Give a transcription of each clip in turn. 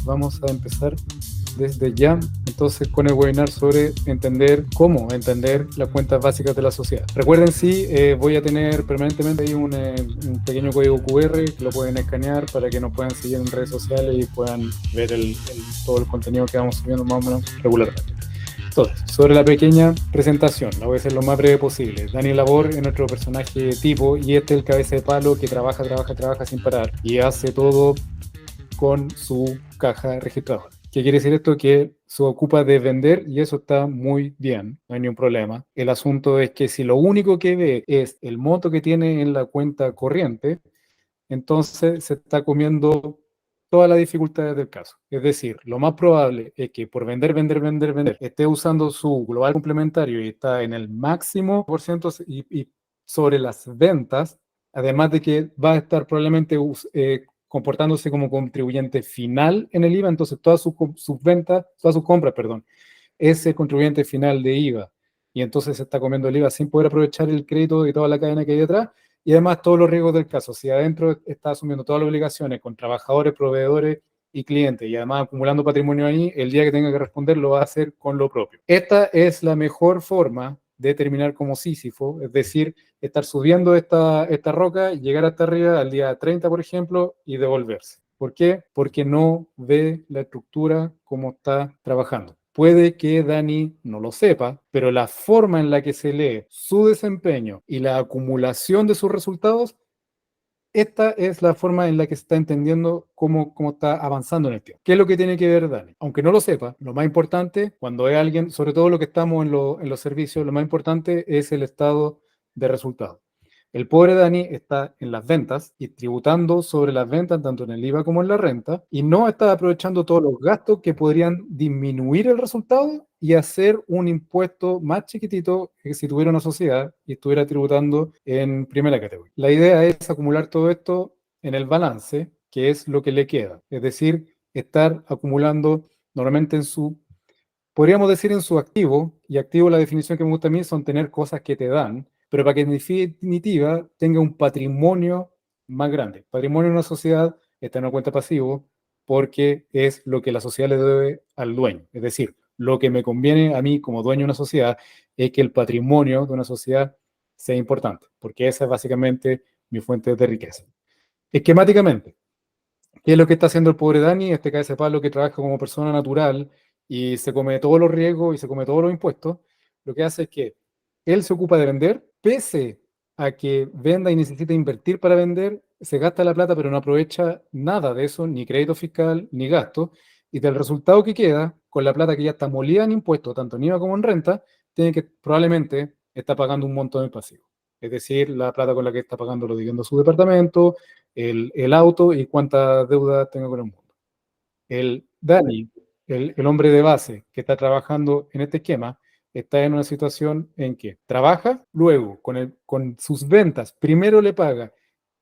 vamos a empezar desde ya, entonces, con el webinar sobre cómo entender las cuentas básicas de la sociedad. Recuerden, sí, voy a tener permanentemente ahí un pequeño código QR que lo pueden escanear para que nos puedan seguir en redes sociales y puedan ver todo el contenido que vamos subiendo más o menos regularmente. Entonces, sobre la pequeña presentación, la voy a hacer lo más breve posible. Dani Labor es nuestro personaje tipo y este es el cabeza de palo que trabaja sin parar y hace todo con su caja registradora. ¿Qué quiere decir esto? Que se ocupa de vender y eso está muy bien, no hay ningún problema. El asunto es que si lo único que ve es el monto que tiene en la cuenta corriente, entonces se está comiendo todas las dificultades del caso. Es decir, lo más probable es que por vender, esté usando su global complementario y está en el máximo por ciento y sobre las ventas, además de que va a estar probablemente comportándose como contribuyente final en el IVA, entonces todas sus ventas, todas sus compras, perdón, es el contribuyente final de IVA. Y entonces se está comiendo el IVA sin poder aprovechar el crédito y toda la cadena que hay detrás. Y además todos los riesgos del caso. Si adentro está asumiendo todas las obligaciones con trabajadores, proveedores y clientes y además acumulando patrimonio ahí, el día que tenga que responder lo va a hacer con lo propio. Esta es la mejor forma de terminar como Sísifo, es decir, estar subiendo esta roca, llegar hasta arriba al día 30, por ejemplo, y devolverse. ¿Por qué? Porque no ve la estructura como está trabajando. Puede que Dani no lo sepa, pero la forma en la que se lee su desempeño y la acumulación de sus resultados, esta es la forma en la que se está entendiendo cómo está avanzando en el tiempo. ¿Qué es lo que tiene que ver Dani? Aunque no lo sepa, lo más importante, cuando es alguien, sobre todo lo que estamos en los servicios, lo más importante es el estado de resultados. El pobre Dani está en las ventas y tributando sobre las ventas, tanto en el IVA como en la renta, y no está aprovechando todos los gastos que podrían disminuir el resultado y hacer un impuesto más chiquitito que si tuviera una sociedad y estuviera tributando en primera categoría. La idea es acumular todo esto en el balance, que es lo que le queda. Es decir, estar acumulando normalmente podríamos decir en su activo, y activo la definición que me gusta a mí son tener cosas que te dan, pero para que en definitiva tenga un patrimonio más grande. Patrimonio en una sociedad está en una cuenta pasivo porque es lo que la sociedad le debe al dueño. Es decir, lo que me conviene a mí como dueño de una sociedad es que el patrimonio de una sociedad sea importante, porque esa es básicamente mi fuente de riqueza. Esquemáticamente, ¿qué es lo que está haciendo el pobre Dani? Este cabeza de palo que trabaja como persona natural y se come todos los riesgos y se come todos los impuestos. Lo que hace es que él se ocupa de vender, pese a que venda y necesita invertir para vender, se gasta la plata, pero no aprovecha nada de eso, ni crédito fiscal, ni gasto. Y del resultado que queda, con la plata que ya está molida en impuestos, tanto en IVA como en renta, tiene que probablemente está pagando un montón de pasivo. Es decir, la plata con la que está pagando los dividendos de su departamento, el auto y cuánta deuda tenga con el mundo. El Dani, el hombre de base que está trabajando en este esquema, está en una situación en que trabaja, luego con sus ventas, primero le paga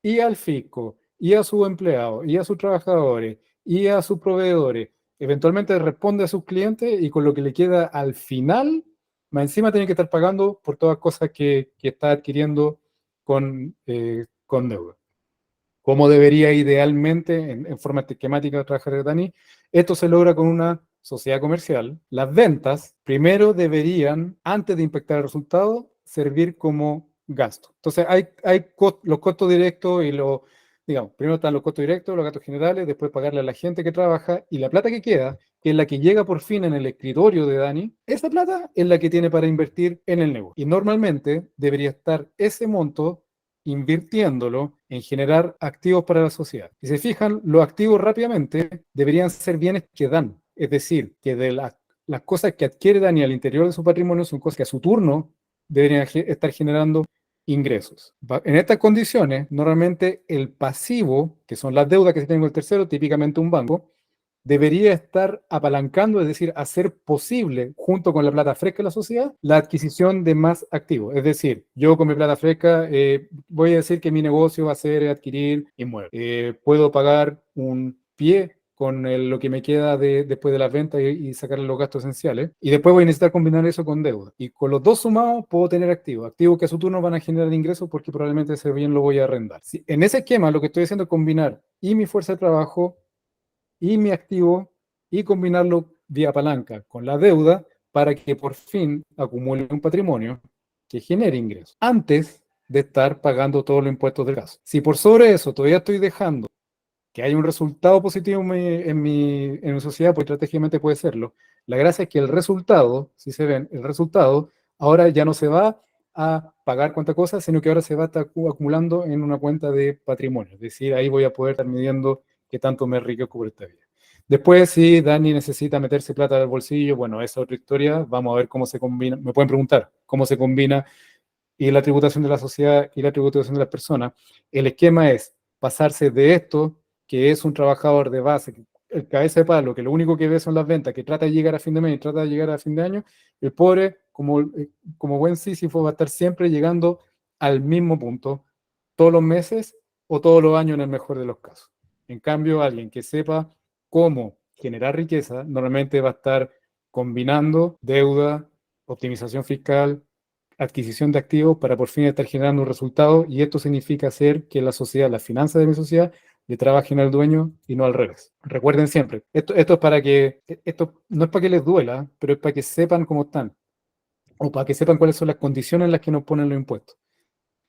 y al fisco, y a sus empleados, y a sus trabajadores, y a sus proveedores, eventualmente responde a sus clientes y con lo que le queda al final, más encima tiene que estar pagando por todas cosas que está adquiriendo con deuda. ¿Cómo debería idealmente, en forma esquemática, trabajar Dani? Esto se logra con una sociedad comercial. Las ventas primero deberían, antes de impactar el resultado, servir como gasto. Entonces, los costos directos y digamos, primero están los costos directos, los gastos generales, después pagarle a la gente que trabaja y la plata que queda, que es la que llega por fin en el escritorio de Dani, esa plata es la que tiene para invertir en el negocio. Y normalmente debería estar ese monto invirtiéndolo en generar activos para la sociedad. Si se fijan, los activos rápidamente deberían ser bienes que dan. Es decir, que de las cosas que adquiere Dani al interior de su patrimonio son cosas que a su turno deberían estar generando ingresos. En estas condiciones, normalmente el pasivo, que son las deudas que se tienen con el tercero, típicamente un banco, debería estar apalancando, es decir, hacer posible, junto con la plata fresca de la sociedad, la adquisición de más activos. Es decir, yo con mi plata fresca voy a decir que mi negocio va a ser adquirir inmuebles. Puedo pagar un pie con lo que me queda después de las ventas y sacarle los gastos esenciales. Y después voy a necesitar combinar eso con deuda. Y con los dos sumados puedo tener activos. Activos que a su turno van a generar ingresos porque probablemente ese bien lo voy a arrendar. En ese esquema lo que estoy haciendo es combinar y mi fuerza de trabajo y mi activo y combinarlo vía palanca con la deuda para que por fin acumule un patrimonio que genere ingresos antes de estar pagando todos los impuestos del caso. Si por sobre eso todavía estoy dejando que haya un resultado positivo en mi sociedad, pues estratégicamente puede serlo. La gracia es que el resultado, si se ven, el resultado ahora ya no se va a pagar cuánta cosa, sino que ahora se va a estar acumulando en una cuenta de patrimonio. Es decir, ahí voy a poder estar midiendo qué tanto me enriquezco por esta vida. Después, si Dani necesita meterse plata al bolsillo, bueno, esa es otra historia. Vamos a ver cómo se combina. Me pueden preguntar cómo se combina y la tributación de la sociedad y la tributación de las personas. El esquema es pasarse de esto, que es un trabajador de base, el cabeza de palo, que lo único que ve son las ventas, que trata de llegar a fin de mes y trata de llegar a fin de año, el pobre, como buen Sísifo, va a estar siempre llegando al mismo punto todos los meses o todos los años en el mejor de los casos. En cambio, alguien que sepa cómo generar riqueza, normalmente va a estar combinando deuda, optimización fiscal, adquisición de activos para por fin estar generando un resultado, y esto significa hacer que la sociedad, las finanzas de mi sociedad, le trabajen al dueño y no al revés. Recuerden siempre, esto es para que, esto no es para que les duela, pero es para que sepan cómo están, o para que sepan cuáles son las condiciones en las que nos ponen los impuestos.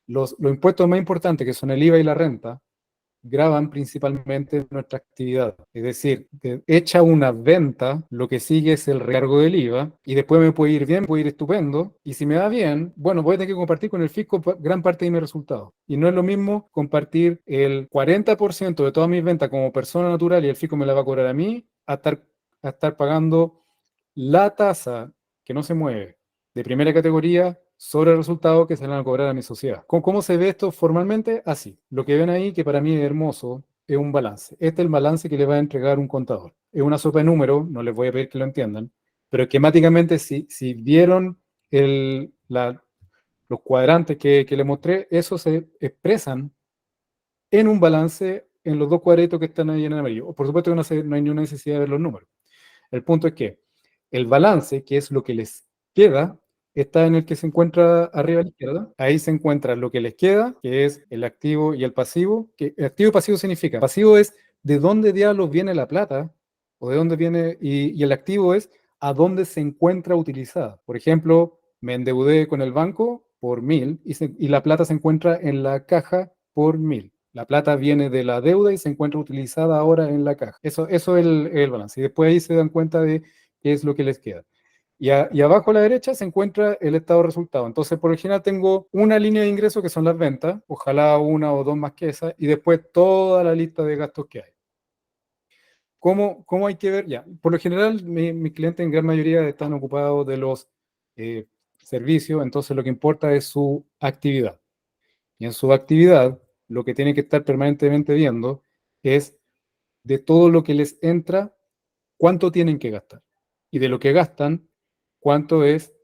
Los impuestos más importantes, que son el IVA y la renta, graban principalmente nuestra actividad. Es decir, hecha una venta, lo que sigue es el recargo del IVA, y después me puede ir bien, me puede ir estupendo, y si me va bien, bueno, voy a tener que compartir con el fisco gran parte de mis resultados. Y no es lo mismo compartir el 40% de todas mis ventas como persona natural y el fisco me la va a cobrar a mí, a estar pagando la tasa que no se mueve de primera categoría sobre el resultado que se le van a cobrar a mi sociedad. ¿Cómo se ve esto formalmente? Así. Lo que ven ahí, que para mí es hermoso, es un balance. Este es el balance que le va a entregar un contador. Es una sopa de números, no les voy a pedir que lo entiendan, pero esquemáticamente, si vieron los cuadrantes que les mostré, esos se expresan en un balance en los dos cuadritos que están ahí en amarillo. Por supuesto que no hay ninguna necesidad de ver los números. El punto es que el balance, que es lo que les queda, está en el que se encuentra arriba a la izquierda. Ahí se encuentra lo que les queda, que es el activo y el pasivo. Que el activo y pasivo significa, pasivo es de dónde diablos viene la plata, o de dónde viene, y el activo es a dónde se encuentra utilizada. Por ejemplo, me endeudé con el banco por 1.000 y la plata se encuentra en la caja por 1.000. La plata viene de la deuda y se encuentra utilizada ahora en la caja. Eso es el balance. Y después ahí se dan cuenta de qué es lo que les queda. Y abajo a la derecha se encuentra el estado de resultado. Entonces, por lo general tengo una línea de ingresos que son las ventas, ojalá una o dos más que esa, y después toda la lista de gastos que hay. ¿Cómo hay que ver? Ya, por lo general, mis clientes en gran mayoría están ocupados de los servicios, entonces lo que importa es su actividad. Y en su actividad, lo que tienen que estar permanentemente viendo es de todo lo que les entra, cuánto tienen que gastar. Y de lo que gastan,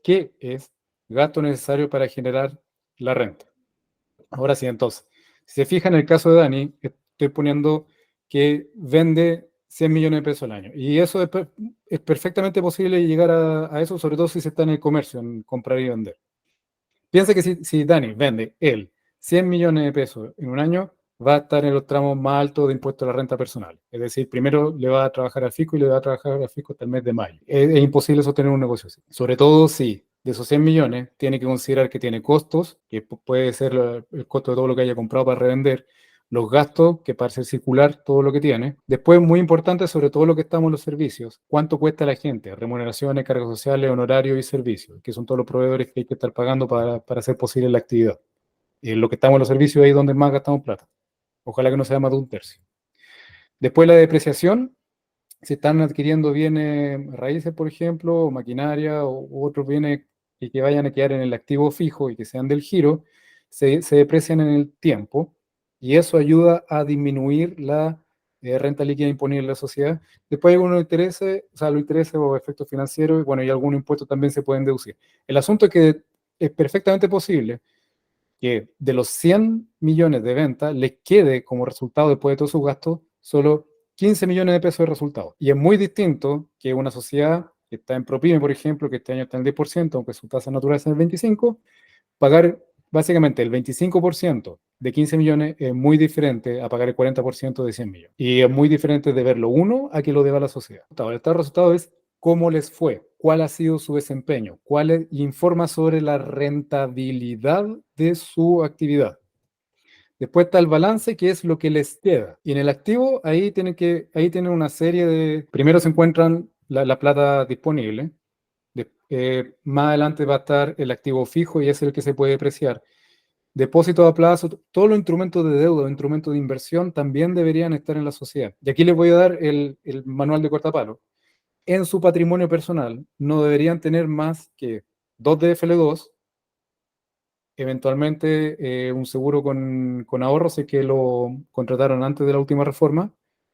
qué es gasto necesario para generar la renta. Ahora sí, entonces, si se fijan en el caso de Dani, estoy poniendo que vende 100 millones de pesos al año. Y eso es perfectamente posible llegar a eso, sobre todo si se está en el comercio, en comprar y vender. Piensa que si Dani vende él 100 millones de pesos en un año, va a estar en los tramos más altos de impuesto a la renta personal. Es decir, primero le va a trabajar al fisco y le va a trabajar al fisco hasta el mes de mayo. Es imposible sostener un negocio así. Sobre todo si de esos 100 millones tiene que considerar que tiene costos, que puede ser el costo de todo lo que haya comprado para revender, los gastos, que para hacer circular todo lo que tiene. Después, muy importante, sobre todo lo que estamos en los servicios, cuánto cuesta a la gente, remuneraciones, cargas sociales, honorarios y servicios, que son todos los proveedores que hay que estar pagando para hacer posible la actividad. Lo que estamos en los servicios es ahí donde más gastamos plata. Ojalá que no sea más de un tercio. Después la depreciación, si están adquiriendo bienes raíces, por ejemplo, o maquinaria u otros bienes que vayan a quedar en el activo fijo y que sean del giro, se deprecian en el tiempo, y eso ayuda a disminuir la renta líquida imponible en la sociedad. Después hay algunos intereses, o sea, los intereses o efectos financieros, y bueno, y algunos impuestos también se pueden deducir. El asunto es que es perfectamente posible que de los 100 millones de ventas les quede como resultado, después de todos sus gastos, solo 15 millones de pesos de resultado. Y es muy distinto que una sociedad que está en ProPyme, por ejemplo, que este año está en el 10%, aunque su tasa natural es en el 25%, pagar básicamente el 25% de 15 millones es muy diferente a pagar el 40% de 100 millones. Y es muy diferente de verlo uno a que lo deba la sociedad. El estado de resultado es cómo les fue, cuál ha sido su desempeño, informa sobre la rentabilidad de su actividad. Después está el balance, que es lo que les queda. Y en el activo, ahí tienen una serie de... Primero se encuentran la plata disponible. Más adelante va a estar el activo fijo y es el que se puede depreciar. Depósito a plazo, todos los instrumentos de deuda, instrumentos de inversión también deberían estar en la sociedad. Y aquí les voy a dar el manual de cortapalo. En su patrimonio personal no deberían tener más que 2 DFL2, eventualmente un seguro con ahorros, si es que lo contrataron antes de la última reforma,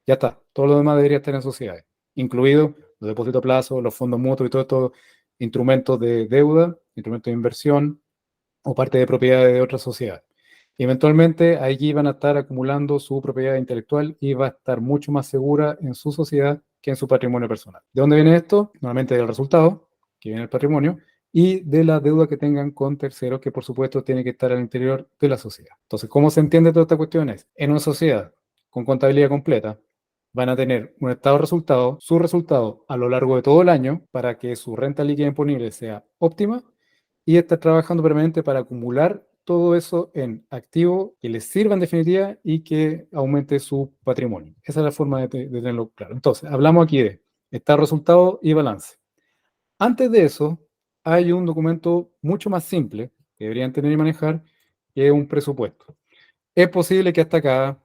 ya está. Todo lo demás debería estar en sociedades, incluidos los depósitos a plazo, los fondos mutuos y todos estos instrumentos de deuda, instrumentos de inversión o parte de propiedades de otras sociedades. Eventualmente allí van a estar acumulando su propiedad intelectual y va a estar mucho más segura en su sociedad que en su patrimonio personal. ¿De dónde viene esto? Normalmente del resultado, que viene el patrimonio, y de la deuda que tengan con terceros, que por supuesto tiene que estar al interior de la sociedad. Entonces, ¿cómo se entiende toda esta cuestión? Es, en una sociedad con contabilidad completa, van a tener un estado de resultado, su resultado a lo largo de todo el año para que su renta líquida imponible sea óptima y estar trabajando permanente para acumular todo eso en activo que les sirva en definitiva y que aumente su patrimonio. Esa es la forma de tenerlo claro. Entonces, hablamos aquí de estado de resultado y balance. Antes de eso, hay un documento mucho más simple que deberían tener y manejar, que es un presupuesto. Es posible que hasta acá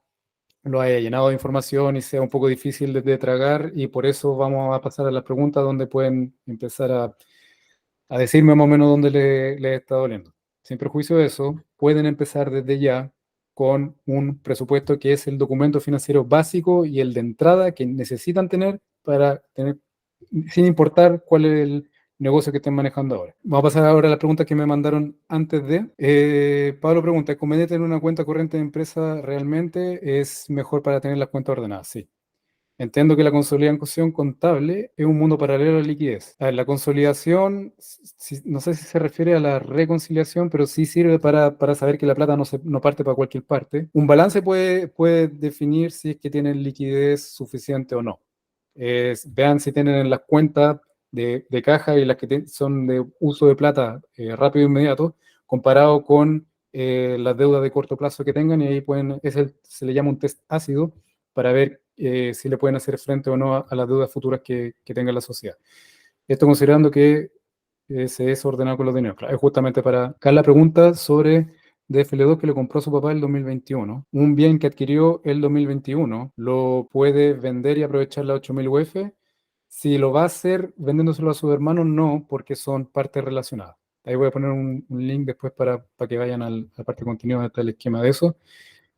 lo haya llenado de información y sea un poco difícil de tragar, y por eso vamos a pasar a las preguntas donde pueden empezar a decirme más o menos dónde le está doliendo. Sin perjuicio de eso, pueden empezar desde ya con un presupuesto que es el documento financiero básico y el de entrada que necesitan tener para tener, sin importar cuál es el negocio que estén manejando ahora. Vamos a pasar ahora a las preguntas que me mandaron antes de. Pablo pregunta, ¿es conveniente tener una cuenta corriente de empresa realmente? ¿Es mejor para tener las cuentas ordenadas? Sí. Entiendo que la consolidación contable es un mundo paralelo a la liquidez. A ver, la consolidación, no sé si se refiere a la reconciliación, pero sí sirve para saber que la plata no parte para cualquier parte. Un balance puede definir si es que tienen liquidez suficiente o no. Vean si tienen en las cuentas de caja y las que son de uso de plata rápido e inmediato, comparado con las deudas de corto plazo que tengan, y ahí se le llama un test ácido para ver si le pueden hacer frente o no a las deudas futuras que tenga la sociedad. Esto considerando que se es ordenado con los dineros. Claro, es justamente para acá la pregunta sobre DFL2 que le compró a su papá el 2021. Un bien que adquirió el 2021, ¿lo puede vender y aprovechar la 8000 UF? Si lo va a hacer vendiéndoselo a su hermano, no, porque son partes relacionadas. Ahí voy a poner un link después para que vayan a la parte de contenido, está el esquema de eso.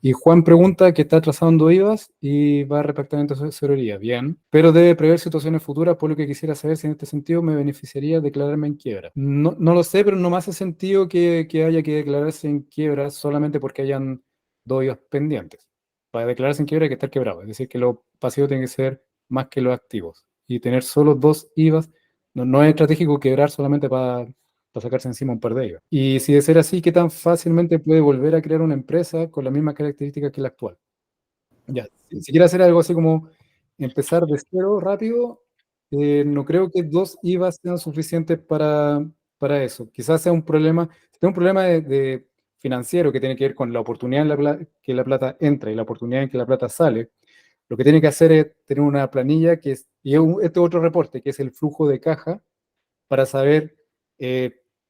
Y Juan pregunta que está trazando IVAs y va a repartir tesorería. Bien, pero debe prever situaciones futuras, por lo que quisiera saber si en este sentido me beneficiaría declararme en quiebra. No, no lo sé, pero no me hace sentido que haya que declararse en quiebra solamente porque hayan 2 IVAs pendientes. Para declararse en quiebra hay que estar quebrado, es decir, que los pasivos tienen que ser más que los activos. Y tener solo 2 IVAs, no es estratégico quebrar solamente para sacarse encima un par de ellos. Y si de ser así, ¿qué tan fácilmente puede volver a crear una empresa con las mismas características que la actual? Ya, si quiere hacer algo así como empezar de cero rápido, no creo que 2 IVAs sean suficientes para eso. Quizás sea un problema, si es un problema de financiero que tiene que ver con la oportunidad en que la plata entra y la oportunidad en que la plata sale. Lo que tiene que hacer es tener una planilla este otro reporte, que es el flujo de caja, para saber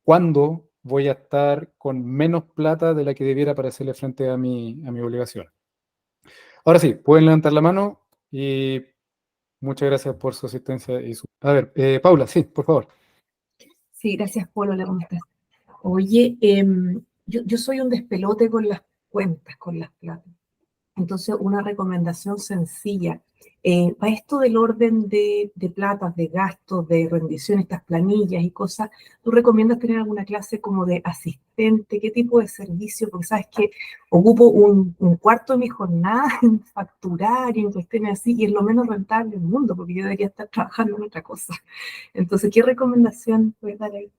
cuándo voy a estar con menos plata de la que debiera para hacerle frente a mi obligación. Ahora sí, pueden levantar la mano y muchas gracias por su asistencia. A ver, Paula, sí, por favor. Sí, gracias, Polo, ¿cómo estás? Oye, yo soy un despelote con las cuentas, con las platas. Entonces, una recomendación sencilla. Para esto del orden de platas, de gastos, de rendición, estas planillas y cosas, ¿tú recomiendas tener alguna clase como de asistente? ¿Qué tipo de servicio? Porque sabes que ocupo un cuarto de mi jornada en facturar y en cuestiones así, y es lo menos rentable del mundo, porque yo debería estar trabajando en otra cosa. Entonces, ¿qué recomendación puedes dar ahí?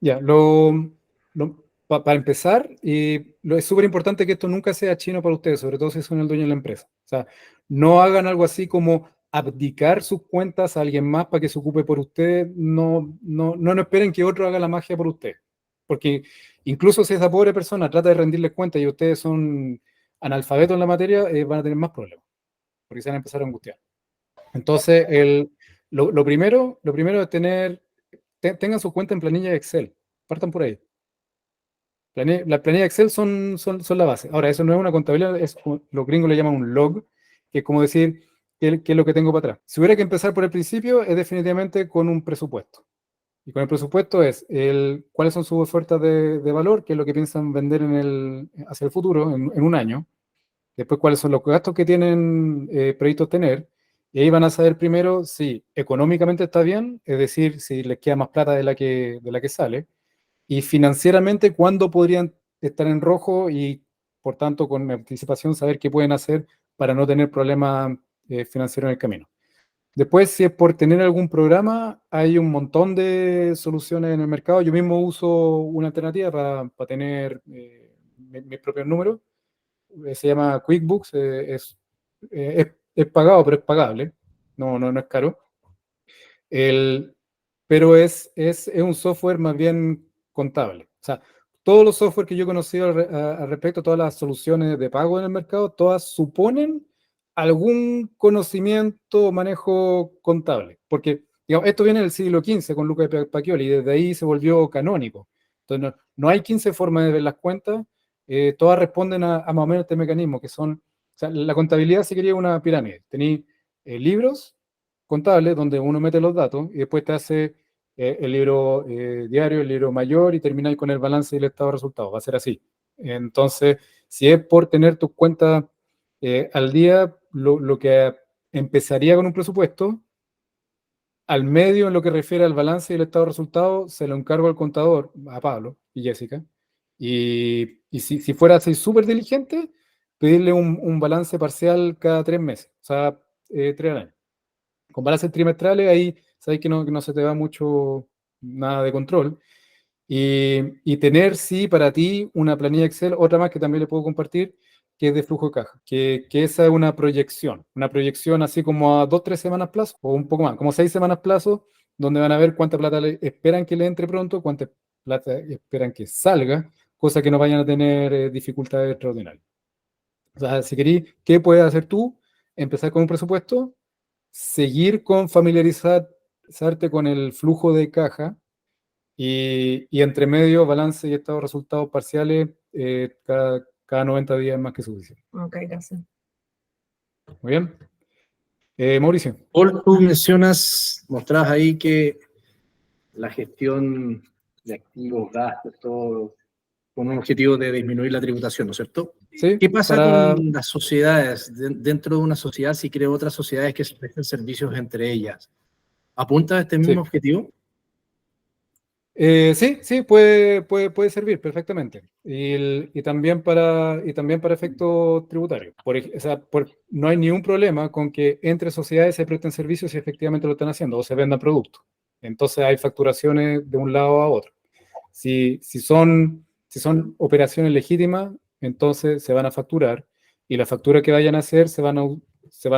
Ya, para empezar, y es súper importante que esto nunca sea chino para ustedes, sobre todo si son el dueño de la empresa. O sea, no hagan algo así como abdicar sus cuentas a alguien más para que se ocupe por ustedes. No esperen que otro haga la magia por ustedes. Porque incluso si esa pobre persona trata de rendirles cuentas y ustedes son analfabetos en la materia, van a tener más problemas, porque se van a empezar a angustiar. Entonces, lo primero es tengan su cuenta en planilla de Excel. Partan por ahí. Las planillas de Excel son la base. Ahora, eso no es una contabilidad, los gringos le llaman un log, que es como decir qué es lo que tengo para atrás. Si hubiera que empezar por el principio, es definitivamente con un presupuesto. Y con el presupuesto es cuáles son sus ofertas de valor, qué es lo que piensan vender hacia el futuro, en un año. Después, cuáles son los gastos que tienen previstos tener. Y ahí van a saber primero si económicamente está bien, es decir, si les queda más plata de la que sale, y financieramente cuándo podrían estar en rojo y, por tanto, con anticipación saber qué pueden hacer para no tener problemas financieros en el camino. Después, si es por tener algún programa, hay un montón de soluciones en el mercado. Yo mismo uso una alternativa para tener mis propios números. Se llama QuickBooks. Es pagado, pero es pagable. No es caro. Pero es un software más bien contable. O sea, todos los software que yo he conocido al respecto, todas las soluciones de pago en el mercado, todas suponen algún conocimiento o manejo contable. Porque, digamos, esto viene del siglo XV con Luca Pacioli y desde ahí se volvió canónico. Entonces, no hay 15 formas de ver las cuentas, todas responden a más o menos este mecanismo, que son, o sea, la contabilidad se quería una pirámide. Tenéis libros contables donde uno mete los datos y después te hace el libro diario, el libro mayor y termináis con el balance y el estado de resultados. Va a ser así. Entonces, si es por tener tus cuentas al día, lo que empezaría con un presupuesto, al medio en lo que refiere al balance y el estado de resultados, se lo encargo al contador, a Pablo y Jessica. Y si fuera así súper diligente, pedirle un balance parcial cada 3 meses, o sea, 3 al año. Con balances trimestrales, ahí sabes que no se te va mucho nada de control. Y tener, sí, para ti una planilla Excel, otra más que también le puedo compartir, que es de flujo de caja, que esa es una proyección así como a 2, 3 semanas plazo, o un poco más, como 6 semanas plazo, donde van a ver cuánta plata esperan que le entre pronto, cuánta plata esperan que salga, cosa que no vayan a tener dificultades extraordinarias. O sea, si queréis, ¿qué puedes hacer tú? Empezar con un presupuesto, seguir con familiarizarte con el flujo de caja y entre medio, balance y estado de resultados parciales cada 90 días es más que suficiente. Ok, gracias. Muy bien. Mauricio. Paul, tú mostrabas ahí que la gestión de activos, gastos, todo con un objetivo de disminuir la tributación, ¿no es cierto? Sí, ¿Qué pasa con las sociedades? Dentro de una sociedad, si creo otras sociedades que se prestan servicios entre ellas, ¿apunta a este mismo objetivo? Sí, puede servir perfectamente. Y también para efectos tributarios. O sea, no hay ningún problema con que entre sociedades se presten servicios si efectivamente lo están haciendo o se vendan productos. Entonces hay facturaciones de un lado a otro. Si son operaciones legítimas, entonces se van a facturar y la factura que vayan a hacer se van a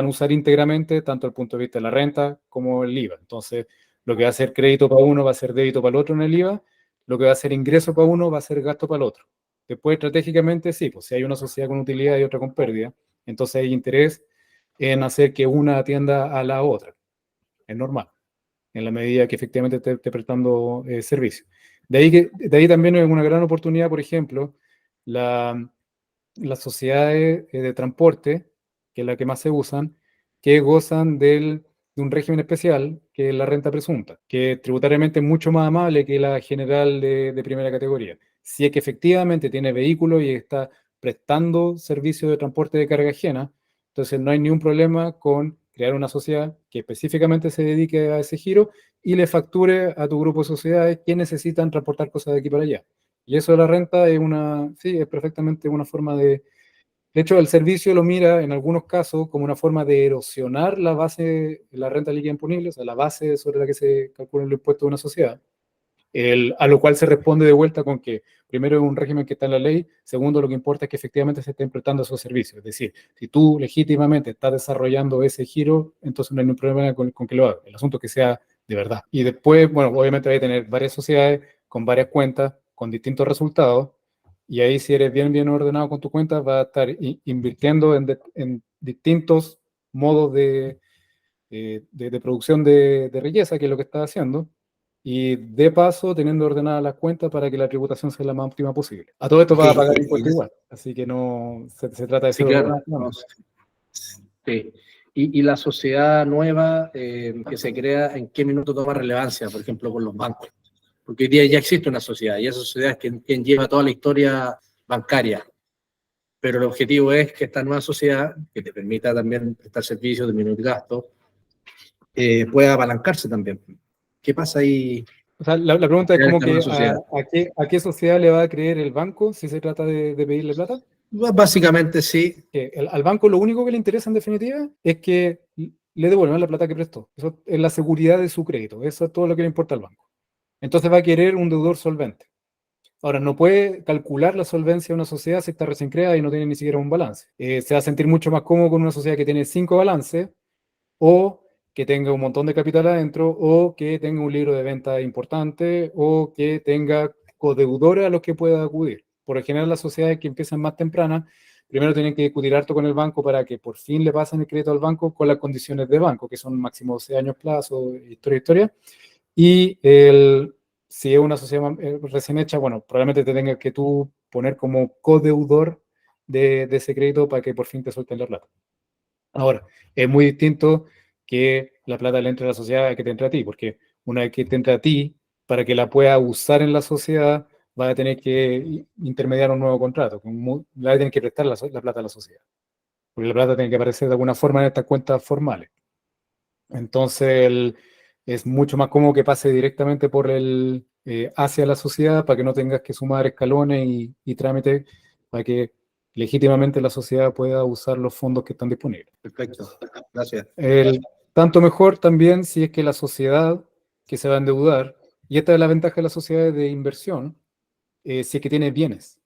usar íntegramente tanto desde el punto de vista de la renta como el IVA. Entonces, lo que va a ser crédito para uno va a ser débito para el otro en el IVA, lo que va a ser ingreso para uno va a ser gasto para el otro. Después, estratégicamente, sí, pues si hay una sociedad con utilidad y otra con pérdida, entonces hay interés en hacer que una atienda a la otra. Es normal, en la medida que efectivamente esté prestando servicio. De ahí también es una gran oportunidad, por ejemplo, las sociedades de transporte, que es la que más se usan, que gozan de un régimen especial, que es la renta presunta, que tributariamente es mucho más amable que la general de primera categoría. Si es que efectivamente tiene vehículo y está prestando servicio de transporte de carga ajena, entonces no hay ningún problema con crear una sociedad que específicamente se dedique a ese giro y le facture a tu grupo de sociedades que necesitan transportar cosas de aquí para allá. Y eso de la renta sí, es perfectamente una forma de hecho, el servicio lo mira en algunos casos como una forma de erosionar la renta líquida imponible, o sea, la base sobre la que se calculan los impuestos de una sociedad. A lo cual se responde de vuelta con que, primero, es un régimen que está en la ley, segundo, lo que importa es que efectivamente se estén prestando esos servicios. Es decir, si tú legítimamente estás desarrollando ese giro, entonces no hay ningún problema con que lo hagas. El asunto es que sea de verdad. Y después, bueno, obviamente hay que tener varias sociedades con varias cuentas, con distintos resultados, y ahí si eres bien ordenado con tu cuenta, vas a estar invirtiendo en distintos modos de producción de riqueza, que es lo que estás haciendo, y de paso teniendo ordenadas las cuentas para que la tributación sea la más óptima posible. A todo esto Ok, vas a pagar impuestos igual, así que no se trata de sí, ser claro. ordenado. Sí. Y la sociedad nueva que se crea, ¿en qué minuto toma relevancia? Por ejemplo, con los bancos. Porque hoy día ya existe una sociedad y esa sociedad es quien lleva toda la historia bancaria. Pero el objetivo es que esta nueva sociedad, que te permita también prestar servicios, disminuir gastos, pueda apalancarse también. ¿Qué pasa ahí? O sea, la pregunta es Crear como esta nueva que sociedad. a qué sociedad le va a creer el banco si se trata de pedirle plata. Básicamente sí. Que al banco lo único que le interesa en definitiva es que le devuelvan la plata que prestó. Eso es la seguridad de su crédito. Eso es todo lo que le importa al banco. Entonces va a querer un deudor solvente. Ahora, no puede calcular la solvencia de una sociedad si está recién creada y no tiene ni siquiera un balance. Se va a sentir mucho más cómodo con una sociedad que tiene 5 balances, o que tenga un montón de capital adentro, o que tenga un libro de venta importante, o que tenga codeudores a los que pueda acudir. Por lo general, las sociedades que empiezan más tempranas, primero tienen que discutir harto con el banco para que por fin le pasen el crédito al banco con las condiciones de banco, que son máximo 6 años plazo, historia. Y si es una sociedad recién hecha, bueno, probablemente te tengas que tú poner como codeudor de ese crédito para que por fin te suelten la plata. Ahora, es muy distinto que la plata le entre a la sociedad que te entre a ti, porque una vez que te entre a ti, para que la pueda usar en la sociedad, va a tener que intermediar un nuevo contrato, le va a tener que prestar la plata a la sociedad, porque la plata tiene que aparecer de alguna forma en estas cuentas formales. Entonces, es mucho más cómodo que pase directamente hacia la sociedad para que no tengas que sumar escalones y trámites para que legítimamente la sociedad pueda usar los fondos que están disponibles. Perfecto. Gracias. Tanto mejor también si es que la sociedad que se va a endeudar, y esta es la ventaja de las sociedades de inversión, si es que tiene bienes.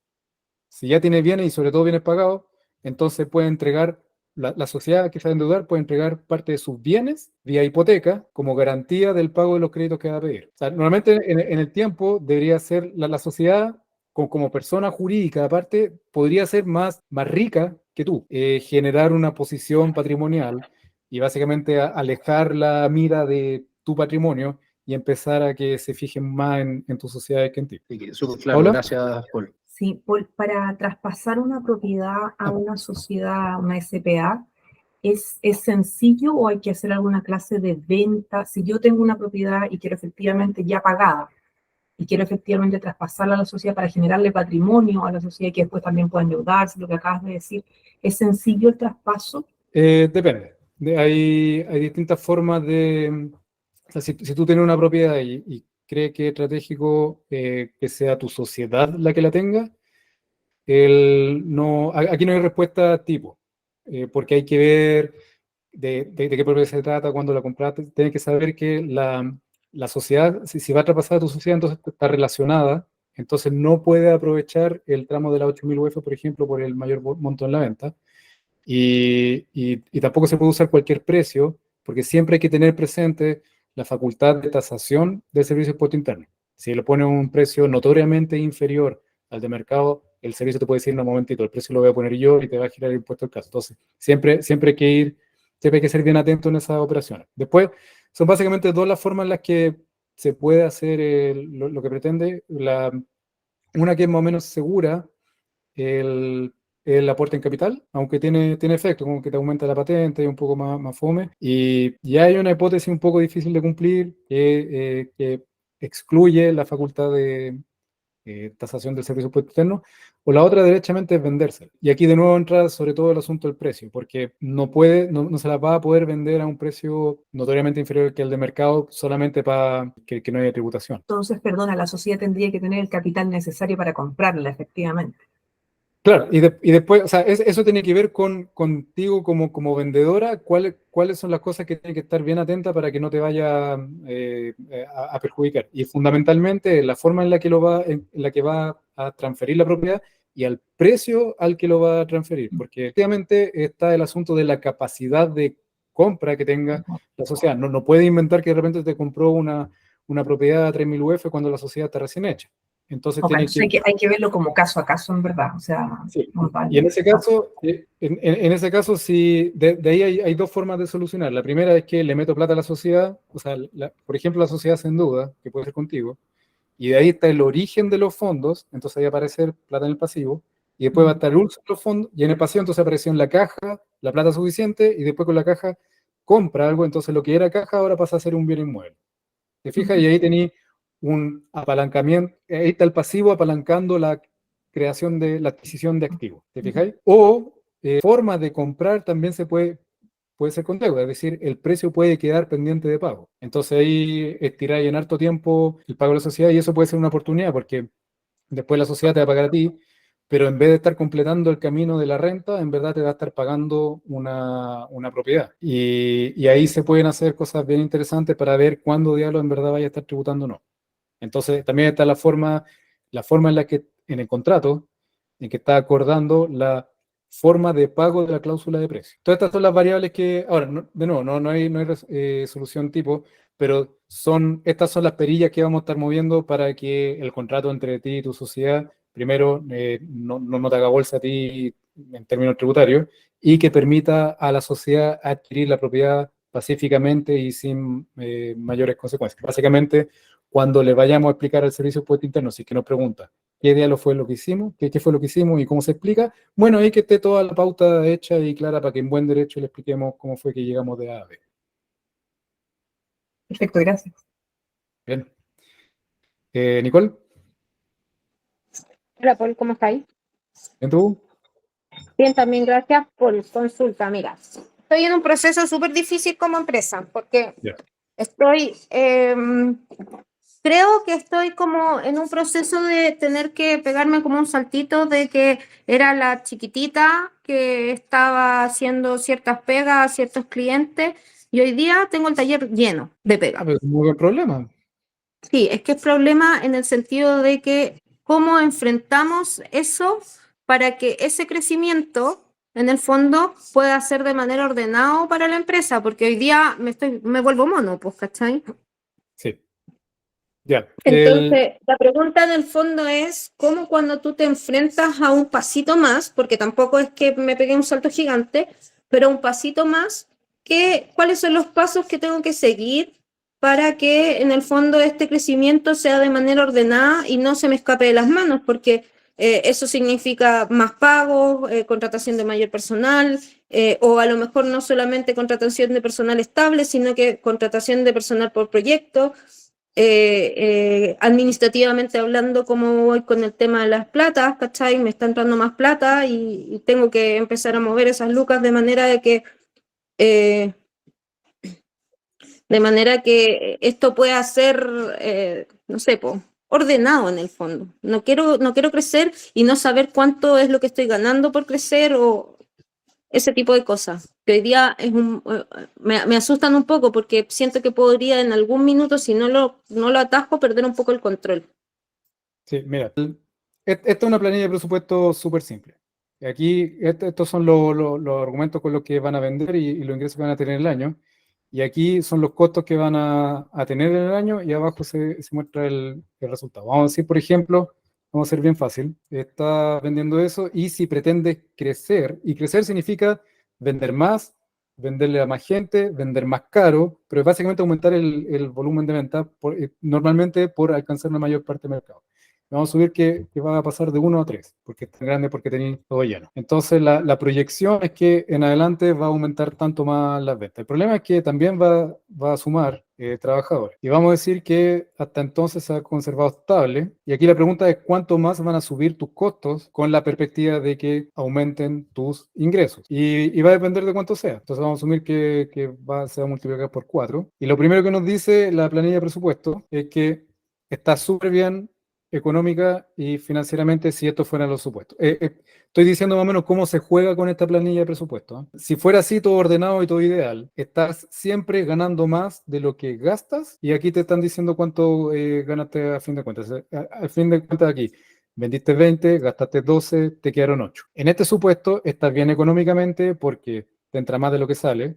Si ya tiene bienes y sobre todo bienes pagados, entonces puede entregar, la sociedad que se va a endeudar puede entregar parte de sus bienes vía hipoteca como garantía del pago de los créditos que va a pedir. O sea, normalmente en el tiempo debería ser la sociedad como persona jurídica, aparte, podría ser más rica que tú, generar una posición patrimonial y básicamente alejar la mira de tu patrimonio y empezar a que se fijen más en tus sociedades que en ti. Sí, súper claro. ¿Paula? Gracias, Paul. Sí, para traspasar una propiedad a una sociedad, una SPA, ¿es sencillo o hay que hacer alguna clase de venta? Si yo tengo una propiedad y quiero efectivamente ya pagada y quiero efectivamente traspasarla a la sociedad para generarle patrimonio a la sociedad y que después también pueda endeudarse, lo que acabas de decir, ¿es sencillo el traspaso? Depende. Hay distintas formas o sea, si tú tienes una propiedad y crees que es estratégico que sea tu sociedad la que la tenga, aquí no hay respuesta tipo, porque hay que ver de qué propiedad se trata, cuándo la compraste. Tienes que saber que la sociedad, si va a traspasar a tu sociedad, entonces está relacionada, entonces no puede aprovechar el tramo de la 8.000 UF, por ejemplo, por el mayor monto en la venta. Y tampoco se puede usar cualquier precio, porque siempre hay que tener presente la facultad de tasación del servicio de impuesto interno. Si le pones un precio notoriamente inferior al de mercado, el servicio te puede decir, no, un momentito, el precio lo voy a poner yo y te va a girar el impuesto al caso. Entonces, siempre hay que ser bien atento en esas operaciones. Después, son básicamente dos las formas en las que se puede hacer lo que pretende. Una que es más o menos segura, el aporte en capital, aunque tiene efecto, como que te aumenta la patente y un poco más fome. Y ya hay una hipótesis un poco difícil de cumplir que excluye la facultad de tasación del servicio impuesto externo, o la otra derechamente es vendérsela. Y aquí de nuevo entra sobre todo el asunto del precio, porque no se la va a poder vender a un precio notoriamente inferior que el de mercado solamente para que no haya tributación. Entonces, perdona, la sociedad tendría que tener el capital necesario para comprarla, efectivamente. Claro, y después, o sea, eso tiene que ver contigo como vendedora, cuáles son las cosas que tienes que estar bien atenta para que no te vaya a perjudicar. Y fundamentalmente la forma en la que va a transferir la propiedad y al precio al que lo va a transferir, porque efectivamente está el asunto de la capacidad de compra que tenga la sociedad. No puede inventar que de repente te compró una propiedad a 3.000 UF cuando la sociedad está recién hecha. Entonces Ok, tiene entonces hay que verlo como caso a caso, en verdad. O sea, Sí, no y en vale. ese caso, en ese caso sí, de ahí hay dos formas de solucionar. La primera es que le meto plata a la sociedad, o sea, por ejemplo, la sociedad se endeuda, que puede ser contigo, y de ahí está el origen de los fondos, entonces ahí va a aparecer plata en el pasivo, y después va a estar el uso de los fondos, y en el pasivo entonces apareció en la caja la plata suficiente, y después con la caja compra algo, entonces lo que era caja ahora pasa a ser un bien inmueble. ¿Te fijas? Y ahí tenéis un apalancamiento, ahí está el pasivo apalancando la creación de la adquisición de activos. ¿Te fijáis? O forma de comprar también puede ser con deuda, es decir, el precio puede quedar pendiente de pago. Entonces ahí estiráis en harto tiempo el pago de la sociedad y eso puede ser una oportunidad porque después la sociedad te va a pagar a ti, pero en vez de estar completando el camino de la renta, en verdad te va a estar pagando una propiedad. Y ahí se pueden hacer cosas bien interesantes para ver cuándo diablo en verdad vaya a estar tributando o no. Entonces también está la forma en la que en el contrato, en que está acordando la forma de pago de la cláusula de precio. Todas estas son las variables que, ahora, de nuevo, no hay solución tipo, pero estas son las perillas que vamos a estar moviendo para que el contrato entre ti y tu sociedad, primero, no te haga bolsa a ti en términos tributarios, y que permita a la sociedad adquirir la propiedad pacíficamente y sin mayores consecuencias. Básicamente, cuando le vayamos a explicar al servicio de impuesto interno, si es que nos pregunta qué diálogo fue lo que hicimos, qué fue lo que hicimos y cómo se explica, bueno, ahí que esté toda la pauta hecha y clara para que en buen derecho le expliquemos cómo fue que llegamos de A a B. Perfecto, gracias. Bien. Nicole, Hola, Paul, ¿cómo estáis? ¿en tú? Bien, también gracias por consulta. Mira, estoy en un proceso súper difícil como empresa porque Ya. creo que estoy como en un proceso de tener que pegarme como un saltito de que era la chiquitita que estaba haciendo ciertas pegas a ciertos clientes y hoy día tengo el taller lleno de pegas. Pero es un muy buen problema. Sí, es que es problema en el sentido de que cómo enfrentamos eso para que ese crecimiento, en el fondo, pueda ser de manera ordenada para la empresa, porque hoy día me vuelvo mono, pues, ¿cachai? Sí. Ya. Entonces, la pregunta en el fondo es, ¿cómo cuando tú te enfrentas a un pasito más, porque tampoco es que me pegue un salto gigante, pero un pasito más, cuáles son los pasos que tengo que seguir para que en el fondo este crecimiento sea de manera ordenada y no se me escape de las manos? Porque eso significa más pagos, contratación de mayor personal, o a lo mejor no solamente contratación de personal estable, sino que contratación de personal por proyecto. Administrativamente hablando, cómo voy con el tema de las platas, ¿cachai? Me está entrando más plata y tengo que empezar a mover esas lucas eh, de manera que esto pueda ser, no sé, ordenado en el fondo. No quiero crecer y no saber cuánto es lo que estoy ganando por crecer o ese tipo de cosas. Que hoy día me asustan un poco porque siento que podría en algún minuto, si no lo atajo, perder un poco el control. Sí, mira, esta es una planilla de presupuesto súper simple. Aquí, estos son los argumentos con los que van a vender y los ingresos que van a tener en el año. Y aquí son los costos que van a tener en el año y abajo se muestra el resultado. Vamos a decir, por ejemplo, vamos a ser bien fácil, está vendiendo eso y si pretendes crecer, y crecer significa vender más, venderle a más gente, vender más caro, pero es básicamente aumentar el volumen de venta normalmente por alcanzar una mayor parte del mercado. Vamos a subir que va a pasar de 1 a 3, porque es tan grande, porque tenéis todo lleno. Entonces, la proyección es que en adelante va a aumentar tanto más las ventas. El problema es que también va a sumar trabajadores. Y vamos a decir que hasta entonces se ha conservado estable. Y aquí la pregunta es cuánto más van a subir tus costos con la perspectiva de que aumenten tus ingresos. Y va a depender de cuánto sea. Entonces vamos a asumir que se va a multiplicar por 4. Y lo primero que nos dice la planilla de presupuesto es que está súper bien económica y financieramente si estos fueran los supuestos. Estoy diciendo más o menos cómo se juega con esta planilla de presupuesto, ¿eh? Si fuera así, todo ordenado y todo ideal, estás siempre ganando más de lo que gastas y aquí te están diciendo cuánto ganaste a fin de cuentas. Al fin de cuentas aquí, vendiste 20, gastaste 12, te quedaron 8. En este supuesto estás bien económicamente porque te entra más de lo que sale.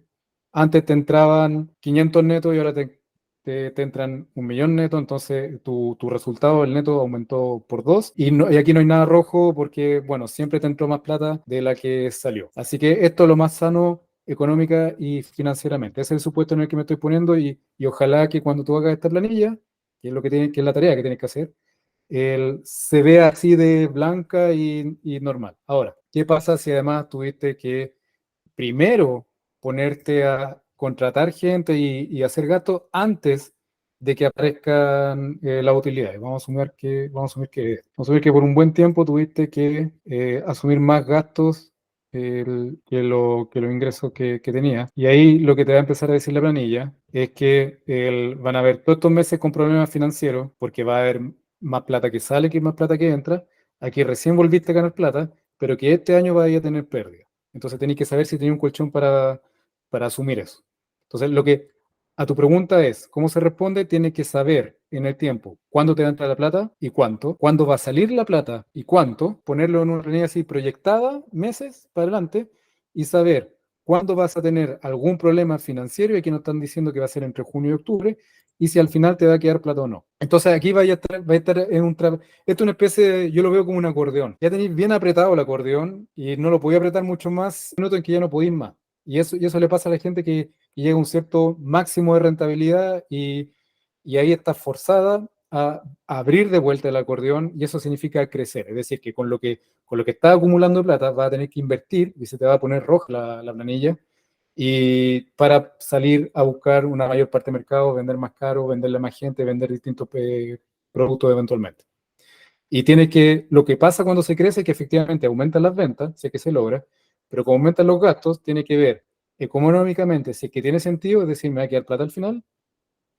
Antes te entraban 500 netos y ahora te entran 1.000.000 neto, entonces tu resultado, el neto, aumentó por 2 y aquí no hay nada rojo porque, bueno, siempre te entró más plata de la que salió. Así que esto es lo más sano económica y financieramente. Ese es el supuesto en el que me estoy poniendo y ojalá que cuando tú hagas esta planilla, que es lo que es la tarea que tienes que hacer, se vea así de blanca y normal. Ahora, ¿qué pasa si además tuviste que primero ponerte a contratar gente y hacer gastos antes de que aparezcan las utilidades? Vamos a asumir que por un buen tiempo tuviste que asumir más gastos que los ingresos que tenías. Y ahí lo que te va a empezar a decir la planilla es que van a haber todos estos meses con problemas financieros porque va a haber más plata que sale que más plata que entra. Aquí recién volviste a ganar plata, pero que este año vaya a tener pérdida. Entonces tenéis que saber si tenéis un colchón para asumir eso. Entonces, lo que a tu pregunta es, ¿cómo se responde? Tienes que saber en el tiempo cuándo te va a entrar la plata y cuánto, cuándo va a salir la plata y cuánto, ponerlo en una planilla así proyectada, meses para adelante, y saber cuándo vas a tener algún problema financiero, y aquí nos están diciendo que va a ser entre junio y octubre, y si al final te va a quedar plata o no. Entonces aquí va a estar en un esto es una especie de, yo lo veo como un acordeón. Ya tenéis bien apretado el acordeón y no lo podía apretar mucho más, noto en que ya no podéis más. Y eso le pasa a la gente que llega a un cierto máximo de rentabilidad y ahí está forzada a abrir de vuelta el acordeón y eso significa crecer. Es decir, que con lo que está acumulando plata va a tener que invertir y se te va a poner roja la planilla y para salir a buscar una mayor parte de mercado, vender más caro, venderle a más gente, vender distintos productos eventualmente. Y lo que pasa cuando se crece es que efectivamente aumentan las ventas, si es que se logra, pero como aumentan los gastos, tiene que ver económicamente si es que tiene sentido, es decir, me va a quedar plata al final,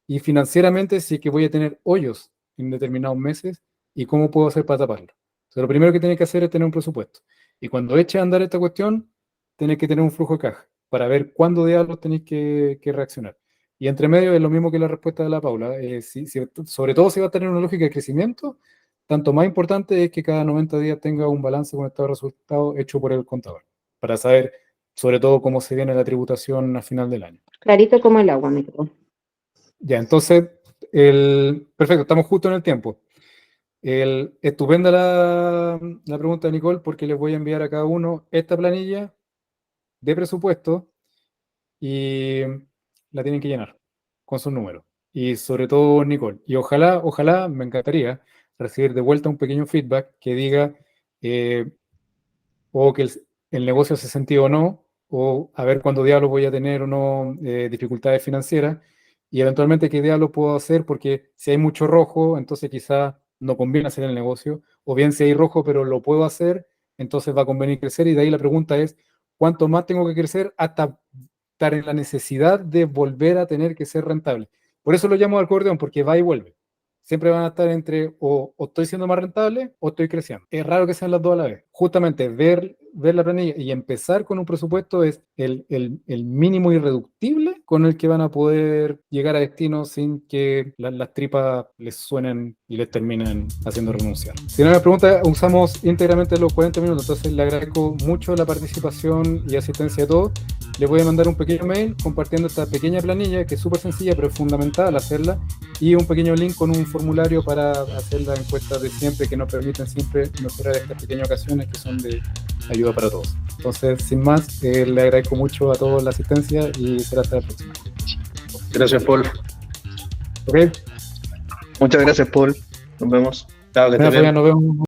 y financieramente si es que voy a tener hoyos en determinados meses y cómo puedo hacer para taparlo. Entonces, lo primero que tienes que hacer es tener un presupuesto. Y cuando eche a andar esta cuestión, tenés que tener un flujo de caja para ver cuándo diablos tenéis que reaccionar. Y entre medio es lo mismo que la respuesta de la Paula. Sobre todo si va a tener una lógica de crecimiento, tanto más importante es que cada 90 días tenga un balance con estado de resultados hecho por el contador, para saber sobre todo cómo se viene la tributación a final del año. Clarito como el agua, me quedó. Ya, entonces, perfecto, estamos justo en el tiempo. Estupenda la pregunta de Nicole, porque les voy a enviar a cada uno esta planilla de presupuesto y la tienen que llenar con sus números. Y sobre todo, Nicole, y ojalá, me encantaría recibir de vuelta un pequeño feedback que diga o que el negocio hace sentido o no, o a ver cuándo diablos voy a tener o no dificultades financieras, y eventualmente qué diablos puedo hacer, porque si hay mucho rojo, entonces quizá no conviene hacer el negocio, o bien si hay rojo pero lo puedo hacer, entonces va a convenir crecer, y de ahí la pregunta es, ¿cuánto más tengo que crecer hasta estar en la necesidad de volver a tener que ser rentable? Por eso lo llamo acordeón, porque va y vuelve. Siempre van a estar entre o estoy siendo más rentable o estoy creciendo. Es raro que sean las dos a la vez. Justamente ver la planilla y empezar con un presupuesto es el mínimo irreductible con el que van a poder llegar a destino sin que las tripas les suenen y les terminen haciendo renunciar. Si no me pregunta, usamos íntegramente los 40 minutos, entonces le agradezco mucho la participación y asistencia a todos. Les voy a mandar un pequeño mail compartiendo esta pequeña planilla que es súper sencilla pero es fundamental hacerla, y un pequeño link con un formulario para hacer las encuestas de siempre que nos permiten siempre mejorar estas pequeñas ocasiones que son de ayuda para todos. Entonces, sin más, le agradezco mucho a todos la asistencia y será hasta la próxima. Gracias, Paul. ¿Ok? Muchas gracias, Paul. Nos vemos. Chao, que estés bien. Nos vemos.